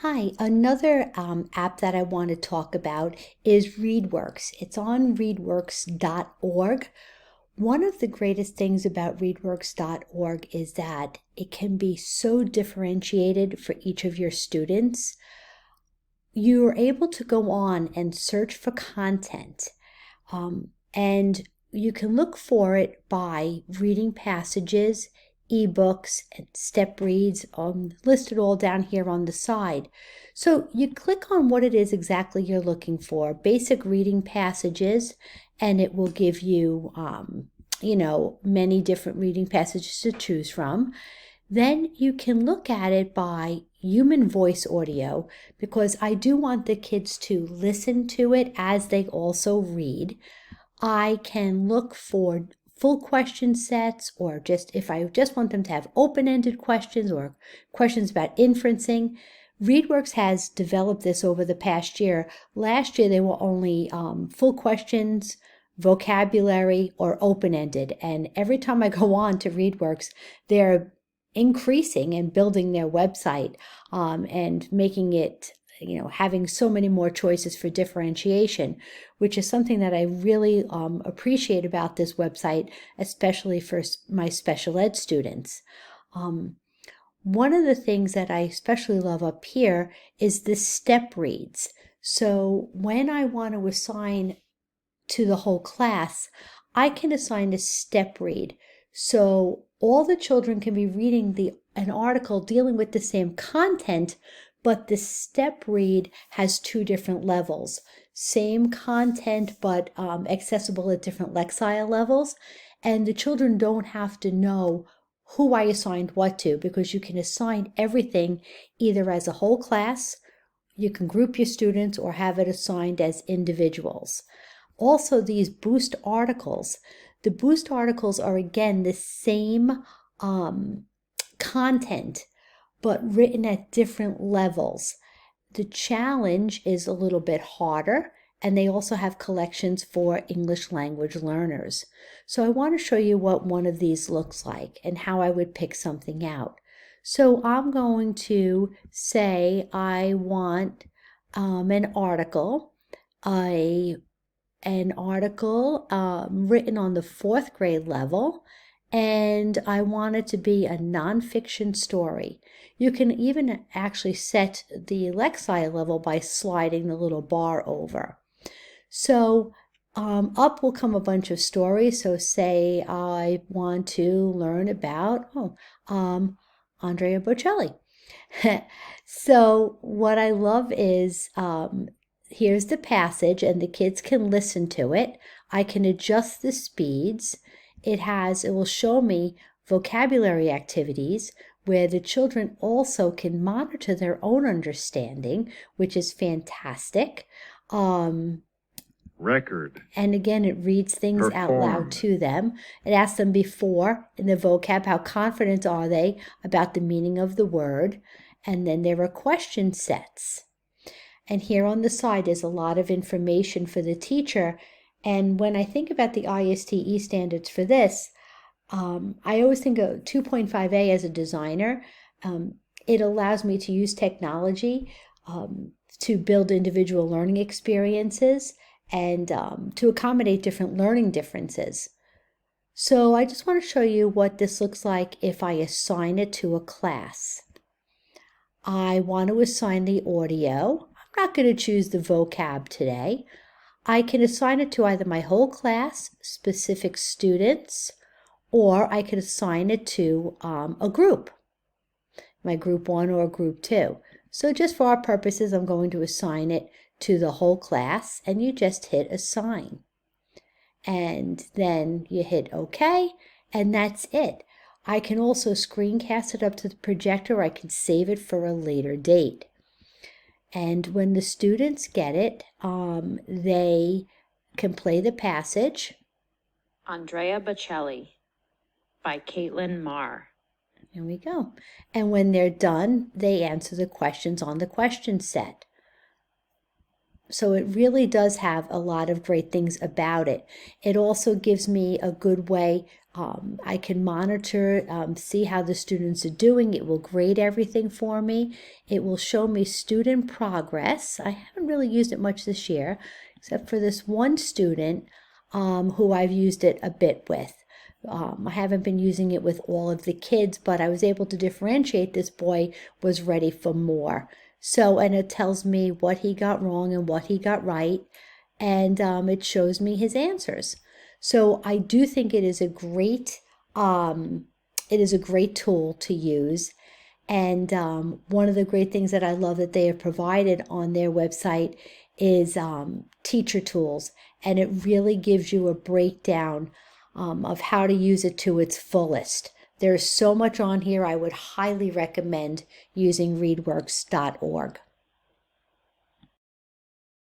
Hi, another app that I want to talk about is ReadWorks. It's on readworks.org. One of the greatest things about readworks.org is that it can be so differentiated for each of your students. You're able to go on and search for content, and you can look for it by reading passages, ebooks, and step reads listed all down here on the side. So you click on what it is exactly you're looking for, basic reading passages, and it will give you, many different reading passages to choose from. Then you can look at it by human voice audio, because I do want the kids to listen to it as they also read. I can look for full question sets, or just if I just want them to have open-ended questions or questions about inferencing. ReadWorks has developed this over the past year. Last year, they were only full questions, vocabulary, or open-ended. And every time I go on to ReadWorks, they're increasing and building their website and making it, having so many more choices for differentiation, which is something that I really appreciate about this website, especially for my special ed students. One of the things that I especially love up here is the step reads. So when I want to assign to the whole class, I can assign a step read. So all the children can be reading an article dealing with the same content, but the step read has two different levels. Same content, but accessible at different lexile levels. And the children don't have to know who I assigned what to, because you can assign everything either as a whole class, you can group your students, or have it assigned as individuals. Also, these boost articles. The boost articles are, again, the same content, but written at different levels. The challenge is a little bit harder, and they also have collections for English language learners. So I want to show you what one of these looks like and how I would pick something out. So I'm going to say I want an article, written on the fourth grade level, and I want it to be a nonfiction story. You can even actually set the lexile level by sliding the little bar over. So up will come a bunch of stories. So say I want to learn about Andrea Bocelli. So what I love is here's the passage, and the kids can listen to it. I can adjust the speeds. It will show me vocabulary activities where the children also can monitor their own understanding, which is fantastic. Record. And again, it reads things out loud to them. It asks them before in the vocab, how confident are they about the meaning of the word? And then there are question sets. And here on the side is a lot of information for the teacher. And when I think about the ISTE standards for this, I always think of 2.5A as a designer. It allows me to use technology to build individual learning experiences and to accommodate different learning differences. So I just want to show you what this looks like if I assign it to a class. I want to assign the audio. I'm not going to choose the vocab today. I can assign it to either my whole class, specific students, or I could assign it to a group, my group 1 or group 2. So just for our purposes, I'm going to assign it to the whole class, and you just hit assign. And then you hit OK, and that's it. I can also screencast it up to the projector, or I can save it for a later date. And when the students get it, they can play the passage. Andrea Bocelli by Caitlin Marr. There we go. And when they're done, they answer the questions on the question set. So it really does have a lot of great things about it. It also gives me a good way I can monitor, see how the students are doing. It will grade everything for me. It will show me student progress. I haven't really used it much this year, except for this one student who I've used it a bit with. I haven't been using it with all of the kids, but I was able to differentiate this boy was ready for more. So, and it tells me what he got wrong and what he got right, and it shows me his answers. So I do think it is a great tool to use. And one of the great things that I love that they have provided on their website is teacher tools, and it really gives you a breakdown of how to use it to its fullest. There's so much on here. I would highly recommend using readworks.org.